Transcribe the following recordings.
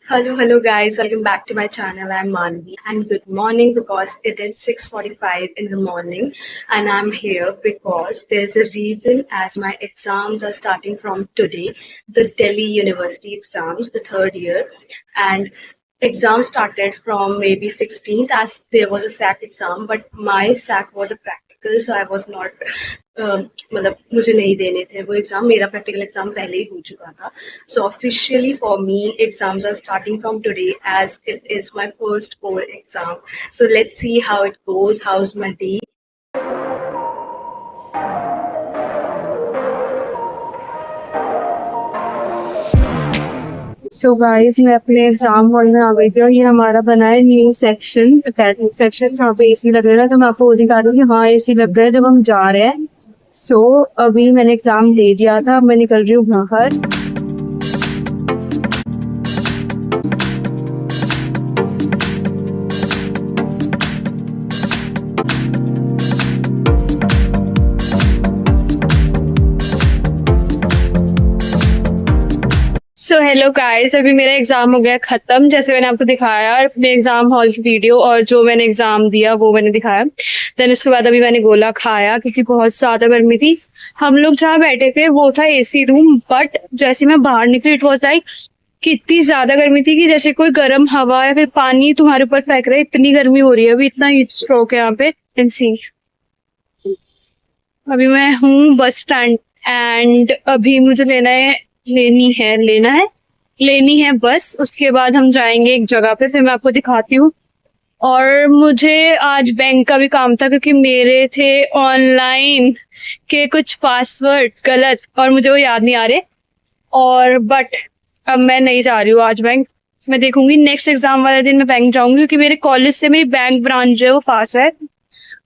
Hello guys, welcome back to my channel. I'm Manvi and good morning because it is 6:45 in the morning and I'm here because there's a reason as my exams are starting from today, the Delhi University exams, the third year, and exams started from maybe 16th as there was a SAC exam, but my SAC was a practical, so I was not मतलब मुझे नहीं देने थे वो exam, मेरा practical exam पहले ही हो चुका था. So officially for me exams are starting from today as it is my first core exam. So let's see how it goes, how is my day. So guys मैं अपने exam hall में आ गई थी और ये हमारा बना है न्यू सेक्शन, एकेडमिक सेक्शन, जहाँ पे एसी लग रहा है. तो मैं आपको वो दिखा रही हूँ कि हाँ एसी लग गया है जब हम जा रहे हैं. सो अभी मैंने एग्जाम दे दिया था, अब मैं निकल रही हूँ बाहर. सो हेलो गाइस, अभी मेरा एग्जाम हो गया खत्म. जैसे मैंने आपको दिखाया अपने एग्जाम हॉल की वीडियो और जो मैंने एग्जाम दिया वो मैंने दिखाया. देन उसके बाद अभी मैंने गोला खाया क्योंकि बहुत ज्यादा गर्मी थी. हम लोग जहाँ बैठे थे वो था एसी रूम, बट जैसे मैं बाहर निकली इट वॉज लाइक कि इतनी ज्यादा गर्मी थी कि जैसे कोई गर्म हवा या फिर पानी तुम्हारे ऊपर फेंक रहा है, इतनी गर्मी हो रही है. अभी इतना हीट स्ट्रोक है यहाँ पे. एंड सी अभी मैं हूँ बस स्टैंड एंड अभी मुझे लेनी है बस. उसके बाद हम जाएंगे एक जगह पे, फिर मैं आपको दिखाती हूँ. और मुझे आज बैंक का भी काम था क्योंकि मेरे थे ऑनलाइन के कुछ पासवर्ड गलत और मुझे वो याद नहीं आ रहे. और बट अब मैं नहीं जा रही हूँ आज बैंक. मैं देखूंगी नेक्स्ट एग्जाम वाले दिन मैं बैंक जाऊंगी क्योंकि मेरे कॉलेज से मेरी बैंक ब्रांच जो है वो पास है.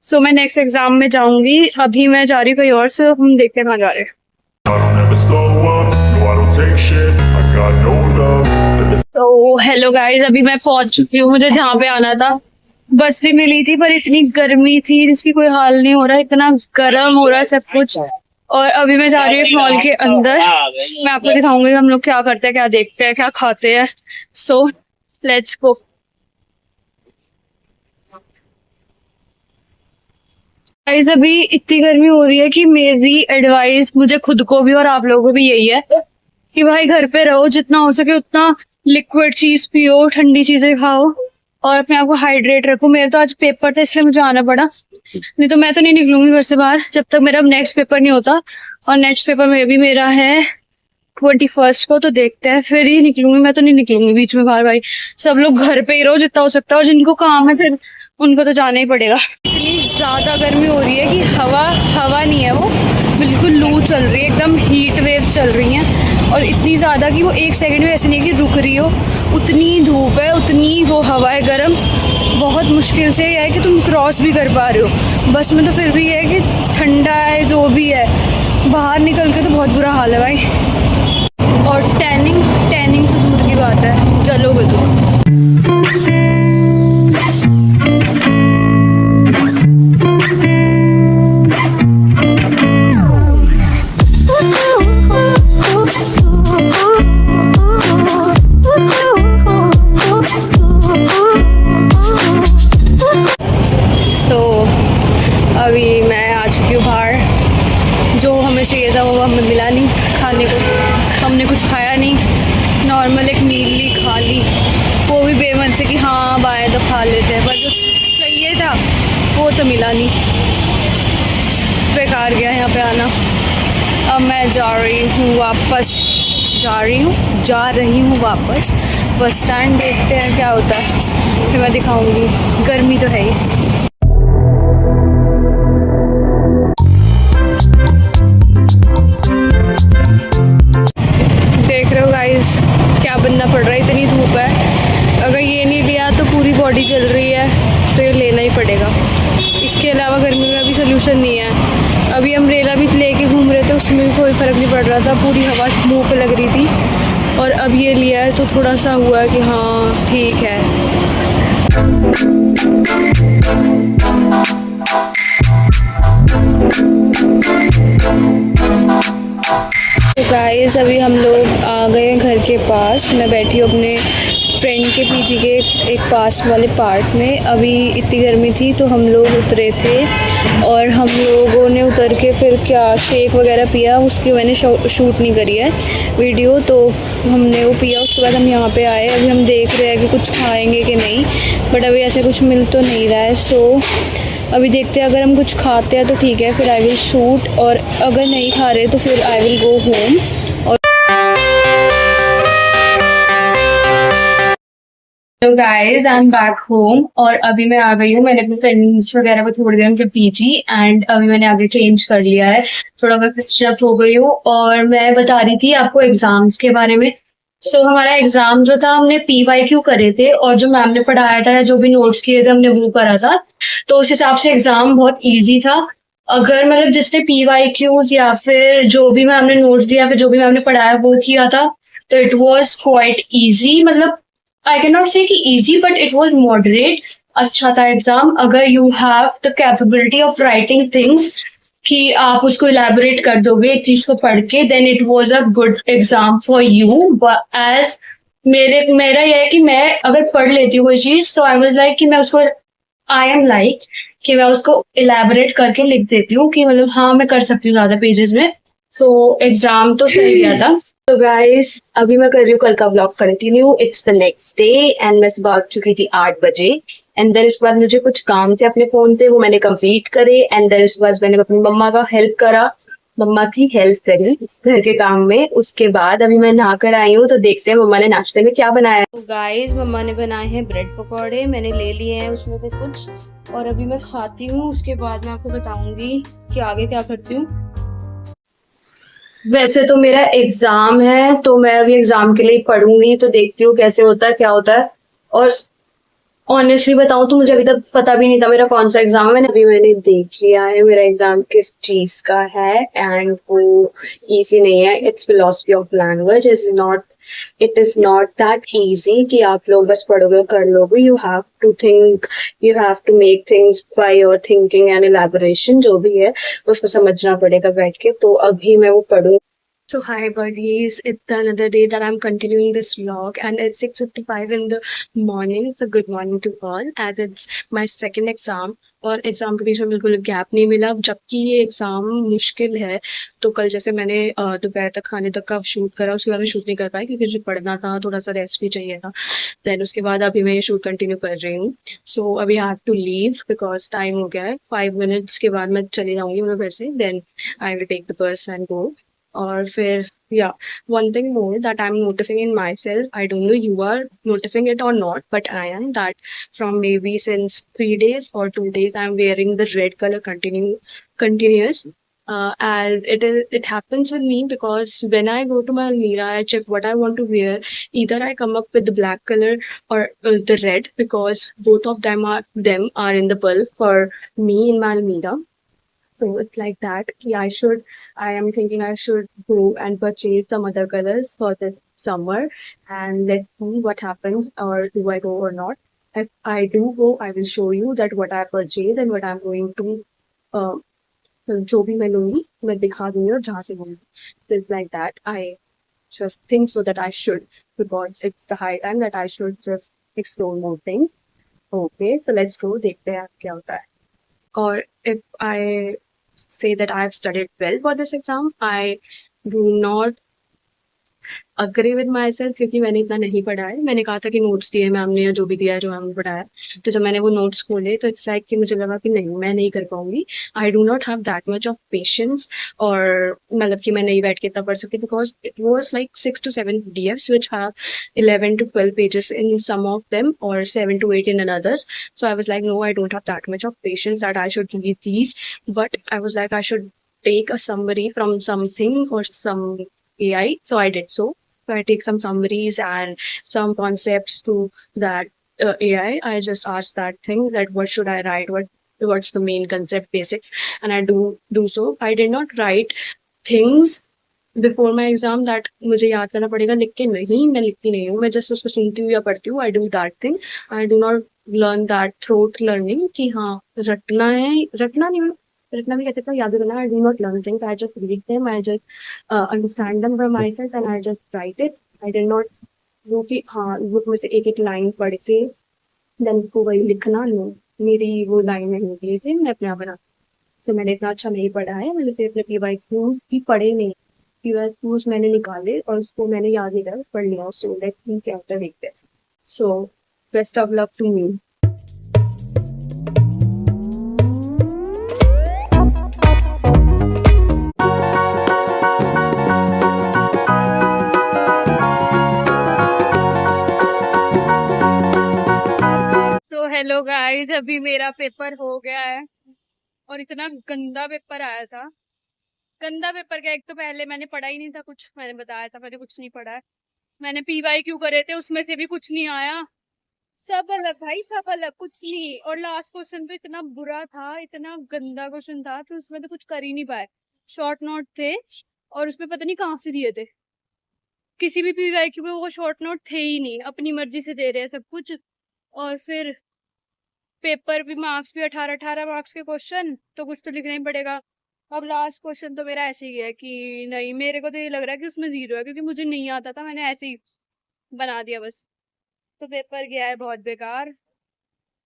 सो मैं नेक्स्ट एग्जाम में जाऊंगी. अभी मैं जा रही हूँ कहीं और से, हम देखते हैं कहाँ जा रहे हैं. तो हेलो गाइज, अभी मैं पहुंच चुकी हूँ. मुझे जहाँ पे आना था बस भी मिली थी पर इतनी गर्मी थी जिसकी कोई हाल नहीं हो रहा. इतना गर्म हो रहा है सब कुछ. और अभी मैं जा रही हूँ मॉल के अंदर. मैं आपको दिखाऊंगी हम लोग क्या करते हैं, क्या देखते हैं, क्या खाते हैं. So let's go. गाइस अभी इतनी गर्मी हो रही है कि मेरी एडवाइस मुझे खुद को भी और आप लोगों को भी यही है कि भाई घर पे रहो, जितना हो सके उतना लिक्विड चीज पियो, ठंडी चीजें खाओ और अपने आप को हाइड्रेट रखो. मेरा तो आज पेपर था इसलिए मुझे आना पड़ा, नहीं तो मैं तो नहीं निकलूंगी घर से बाहर जब तक मेरा नेक्स्ट पेपर नहीं होता. और नेक्स्ट पेपर में भी मेरा है 21 को, तो देखते हैं फिर ही निकलूंगी. मैं तो नहीं निकलूंगी बीच में बाहर. भाई सब लोग घर पे ही रहो जितना हो सकता है और जिनको काम है फिर उनको तो जाना ही पड़ेगा. इतनी ज्यादा गर्मी हो रही है कि हवा नहीं है, वो बिल्कुल लू चल रही है, एकदम हीट वेव चल रही है. और इतनी ज्यादा कि वो एक सेकंड में ऐसे नहीं कि रुक रही हो. उतनी धूप है, उतनी वो हवा है गर्म. बहुत मुश्किल से यह है कि तुम क्रॉस भी कर पा रहे हो. बस में तो फिर भी ये है कि ठंडा है जो भी है, बाहर निकल के तो बहुत बुरा हाल है भाई. और टैनिंग तो दूर की बात है, जलोगे तो. अभी मैं आ चुकी हूँ बाहर. जो हमें चाहिए था वो हमें मिला नहीं खाने को. हमने कुछ खाया नहीं, नॉर्मल एक मील ली खा ली, वो भी बेमन से कि हाँ बाय तो खा लेते हैं, पर जो चाहिए था वो तो मिला नहीं. बेकार गया यहाँ पे आना. अब मैं जा रही हूँ वापस बस स्टैंड. देखते हैं क्या होता है, फिर मैं दिखाऊंगी. गर्मी तो है ही. देख रहे हो गाइस क्या बनना पड़ रहा है, इतनी धूप है. अगर ये नहीं लिया तो पूरी बॉडी जल रही है, तो ये लेना ही पड़ेगा. इसके अलावा गर्मी में अभी सोल्यूशन नहीं है. अभी अम्ब्रेला भी लेके घूम रहे थे, उसमें भी कोई फ़र्क नहीं पड़ रहा था, पूरी हवा मुंह पे लग रही थी. और अब ये लिया है तो थोड़ा सा हुआ कि हाँ ठीक है. गाइस अभी हम लोग आ गए घर के पास. मैं बैठी हूँ अपने फ्रेंड के पीजी के एक पास वाले पार्क में। अभी इतनी गर्मी थी तो हम लोग उतरे थे और हम लोगों ने उतर के फिर क्या शेक वगैरह पिया, उसकी मैंने शूट नहीं करी है वीडियो, तो हमने वो पिया। उसके बाद हम यहाँ पे आए। अभी हम देख रहे हैं कि कुछ खाएंगे कि नहीं, बट अभी ऐसे कुछ मिल तो नहीं रहा है। सो अभी देखते हैं, अगर हम कुछ खाते हैं तो ठीक है, फिर आई विल शूट, और अगर नहीं खा रहे तो फिर आई विल गो होम। तो guys I am back home और अभी मैं आ गई हूँ। मैंने अपने फ्रेंड्स वगैरह को छोड़ दिया उनके पीजी, एंड अभी मैंने आगे चेंज कर लिया है, थोड़ा मैं फ्रेश अप हो गई हूँ। और मैं बता रही थी आपको एग्जाम्स के बारे में। सो हमारा एग्जाम जो था, हमने PYQ करे थे और जो मैम ने पढ़ाया था या जो भी नोट्स किए थे हमने वो करा था, तो उस हिसाब से एग्जाम बहुत ईजी था। अगर मतलब जिसने PYQs या फिर जो भी मैम ने नोट्स दिया या फिर जो भी मैम ने पढ़ाया वो किया था, तो इट वॉज क्वाइट ईजी। मतलब आई कैन नॉट से कि easy, but it was moderate. अच्छा था एग्जाम। अगर you have the capability of writing things, कि आप उसको इलेबोरेट कर दोगे एक चीज को पढ़ के, then it was a good exam for you. As मेरा यह है कि मैं अगर पढ़ लेती हूँ कोई चीज, तो आई वाज लाइक कि मैं उसको, आई एम लाइक कि मैं उसको इलेबोरेट करके लिख देती हूँ कि मतलब हाँ मैं कर सकती हूँ ज्यादा पेजेस में। सो एग्जाम तो सही गया था। तो गाइस अभी मैं कर रही हूँ कल का blog continue. It's the next day and मैं सुबह उठ चुकी थी 8 बजे। एंड देन उसके बाद मुझे कुछ काम थे अपने फोन पे, वो मैंने कंप्लीट करे। एंड देन उसके बाद मैंने अपनी मम्मा का हेल्प करा, मम्मा की हेल्प करी घर के काम में। उसके बाद अभी मैं नहा कर आई हूँ, तो देखते हैं मम्मा ने नाश्ते में क्या बनाया। तो गाइस मम्मा ने बनाए हैं ब्रेड पकौड़े, मैंने ले लिए हैं उसमें से कुछ, और अभी मैं खाती हूँ। उसके बाद मैं आपको बताऊंगी कि आगे क्या करती हूँ। वैसे तो मेरा एग्जाम है, तो मैं अभी एग्जाम के लिए पढ़ूंगी, तो देखती हूँ कैसे होता है क्या होता है। और ऑनेस्टली बताऊं तो मुझे अभी तक पता भी नहीं था मेरा कौन सा एग्जाम है। मैंने देख लिया है मेरा एग्जाम किस चीज का है, एंड वो इजी नहीं है। It's philosophy of language. It is not that easy कि आप लोग बस पढ़ोगे और कर लोगे। You have to think, you have to make things by your thinking and elaboration, जो भी है उसको समझना पड़ेगा बैठ के। तो अभी मैं वो पढ़ूँ। So hi buddies, it's another day that I'm continuing this vlog and it's 6:55 in the morning. So good morning to all as it's my second exam और एग्जाम के बीच में बिल्कुल गैप नहीं मिला, जबकि ये एग्जाम मुश्किल है। तो कल जैसे मैंने दोपहर तक खाने तक का शूट करा, उसके बाद मैं शूट नहीं कर पाई क्योंकि मुझे पढ़ना था, थोड़ा सा रेस्ट भी चाहिए था। देन उसके बाद अभी मैं ये शूट कंटिन्यू कर रही हूँ। सो अभी I have to leave because time हो गया है। 5 मिनट्स के बाद मैं चली जाऊंगी मतलब घर से। Then I will take the bus and go. और फिर yeah, one thing more that I'm noticing in myself, I don't know you are noticing it or not, but I am, that from maybe since 3 days or 2 days I'm wearing the red color continuous. And it happens with me because when I go to my Almira, I check what I want to wear. Either I come up with the black color or the red, because both of them are in the bulk for me in my Almira. So it's like that. I am thinking I should go and purchase some other colors for this summer, and let's see what happens, or do I go or not. If I do go, I will show you that what I purchase and what I'm going to, uh, जो भी मैं लूंगी मैं दिखा दूंगी और जहाँ से लूंगी। It's like that. I just think so that I should, because it's the high time that I should just explore more things. Okay, so let's go, देखते हैं क्या होता है। Or if I say that I've studied well for this exam, I do not agree with my self, क्योंकि मैंने इतना नहीं पढ़ा है। मैंने कहा था कि नोट्स दिए मैम ने या जो भी दिया है जो मैम ने पढ़ाया, तो जब मैंने वो नोट्स खोले तो इट्स लाइक कि मुझे लगा कि नहीं मैं नहीं कर पाऊंगी। I do not have that much of patience, और मतलब कि मैं नहीं बैठ के इतना पढ़ सकती, because it was like 6 to 7 PDFs which have 11 to 12 pages in some of them or 7 to 8 in others. So I was like, no, I don't have that much of patience that I should read these. But I was like, I should take a summary from something or some AI. So I did so. So I take some summaries and some concepts to that AI. I just ask that thing that what should I write, what's the main concept basic, and I do so. I did not write things before my exam that मुझे याद करना पड़ेगा, लिख के नहीं, मैं लिखती नहीं हूँ, मैं जस्ट उसको सुनती हूँ या पढ़ती हूँ। I do that thing. I do not learn that throat learning कि हाँ रटना है, रटना नहीं, रटना भी कहते हैं, याद करना। I do not learn things, I just read them, I just understand them from my self and I just right it. I did not वो कि हाँ बुक में से एक एक लाइन पढ़ के देन उसको वही लिखना। नो, मेरी वो लाइन नहीं होती है, मैं अपने आप बना। तो मैंने इतना अच्छा नहीं पढ़ा है, मैंने सिर्फ अपने पी वाई क्यूज भी पढ़े नहीं। पी वाई क्यूज मैंने निकाले और उसको मैंने याद नहीं कर पढ़ लिया। सो लेट्स सी क्या होता है, देखते हैं। So best of luck to me. तो हेलो गाइस, अभी मेरा पेपर हो गया है और इतना गंदा पेपर आया था। गंदा पेपर क्या, एक तो पहले मैंने पढ़ा ही नहीं था कुछ, मैंने बताया था मैंने कुछ नहीं पढ़ा है। मैंने पीवाई क्यू करे थे, उसमें से भी कुछ नहीं आया। सब अलग भाई, सब अलग, कुछ नहीं। और लास्ट क्वेश्चन तो इतना बुरा था, इतना गंदा क्वेश्चन था कि उसमें तो कुछ कर ही नहीं पाए। शॉर्ट नोट थे और उसमें पता नहीं कहाँ से दिए थे। किसी भी पीवाई क्यू में वो शॉर्ट नोट थे ही नहीं, अपनी मर्जी से दे रहे हैं सब कुछ। और फिर पेपर भी, मार्क्स भी 18-18 मार्क्स के क्वेश्चन, तो कुछ तो लिखना ही पड़ेगा। अब लास्ट क्वेश्चन तो मेरा ऐसे ही गया कि नहीं, मेरे को तो ये लग रहा है कि उसमें 0 है, क्योंकि मुझे नहीं आता था, मैंने ऐसे ही बना दिया बस। तो पेपर गया है बहुत बेकार।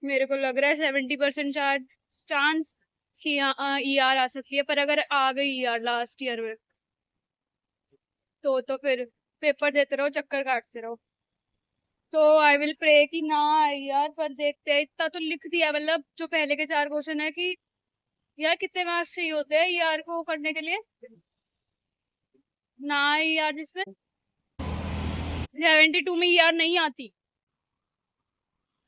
मेरे को लग रहा है 70% चांस कि ER आ सकती है, पर अगर आ गई ER लास्ट ईयर में तो फिर पेपर देते रहो, चक्कर काटते रहो। तो आई विल प्रे कि ना आए यार, पर देखते हैं। इतना तो लिख दिया, मतलब जो पहले के 4 क्वेश्चन है कि यार कितने मार्क्स चाहिए होते हैं ER को करने के लिए। ना ER जिसमें 72 में ER नहीं आती।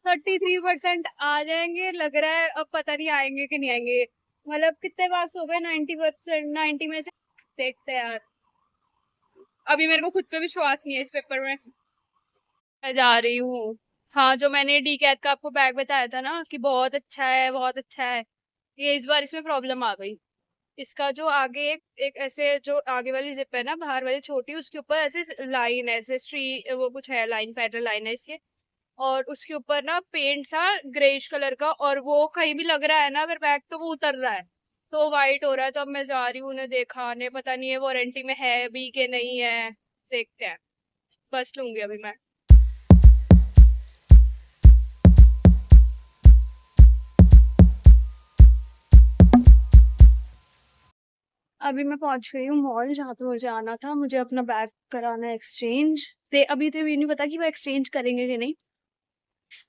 33% आ जाएंगे लग रहा है, अब पता नहीं आएंगे कि नहीं आएंगे। मतलब कितने मार्क्स हो गए, 90%, 90 में से। देखते हैं यार, अभी मेरे को खुद पे विश्वास नहीं है इस पेपर में। मैं जा रही हूँ। हाँ, जो मैंने डी कैट का आपको बैग बताया था ना कि बहुत अच्छा है, बहुत अच्छा है, ये इस बार इसमें प्रॉब्लम आ गई। इसका जो आगे एक ऐसे, जो आगे वाली जिप है ना, बाहर वाली छोटी, उसके ऊपर ऐसे लाइन है, ऐसे वो कुछ है, लाइन पैटर्न लाइन है इसके। और उसके ऊपर ना पेंट था ग्रेइश कलर का, और वो कहीं भी लग रहा है ना अगर बैग, तो वो उतर रहा है, तो वाइट हो रहा है। तो अब मैं जा रही हूँ उन्हें दिखाने, पता नहीं है वारंटी में है भी कि नहीं है। देखते हैं, बस लूंगी अभी मैं। अभी मैं पहुंच गई हूँ मॉल, जहाँ पे मुझे आना था। मुझे अपना बैग कराना है एक्सचेंज। अभी तो ये नहीं पता कि वो एक्सचेंज करेंगे कि नहीं।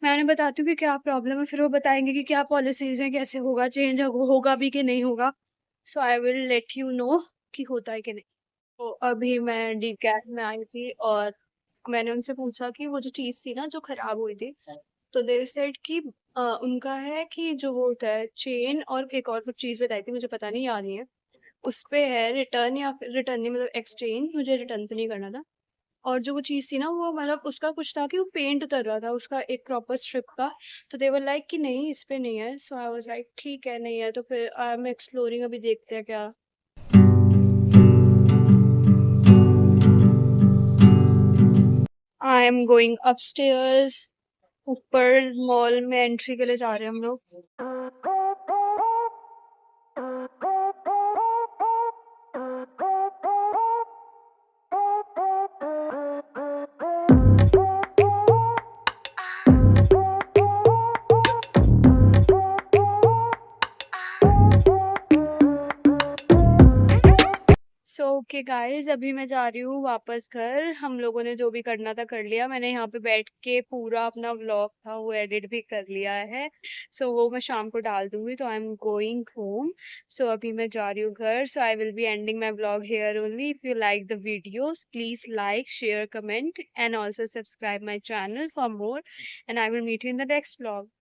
मैं उन्हें बताती हूँ कि क्या प्रॉब्लम है, फिर वो बताएंगे कि क्या पॉलिसीज हैं, कैसे होगा, चेंज होगा भी कि नहीं होगा। So I will let you know कि होता है कि नहीं। तो अभी मैं डी कैट में आई थी और मैंने उनसे पूछा कि वो जो चीज़ थी ना जो खराब हुई थी, तो दे सेड कि उनका है कि जो वो होता है चेन, और एक और कुछ चीज़ बताई थी, मुझे पता नहीं, याद नहीं है। उस पे है रिटर्न, या फिर रिटर्न नहीं, मतलब एक्सचेंज, मुझे रिटर्न तो नहीं करना था। और जो वो चीज़ थी ना, वो मतलब उसका कुछ था कि वो पेंट उतर रहा था उसका एक प्रॉपर स्ट्रिप का। तो दे वर लाइक कि नहीं, इस पे नहीं है। सो आई वाज लाइक ठीक है, नहीं है तो फिर आई एम एक्सप्लोरिंग, अभी देखते हैं क्या। आई एम गोइंग अपस्टेयर्स। ऊपर मॉल में एंट्री के लिए जा रहे हैं हम लोग। सो ओके गाइस, अभी मैं जा रही हूँ वापस घर। हम लोगों ने जो भी करना था कर लिया। मैंने यहाँ पे बैठ के पूरा अपना व्लॉग था वो एडिट भी कर लिया है। सो वो मैं शाम को डाल दूंगी। तो I am going home. So अभी मैं जा रही हूँ घर। So I will be ending my vlog here only. If you like the videos, please like, share, comment, and also subscribe my channel for more, and I will meet you in the next vlog.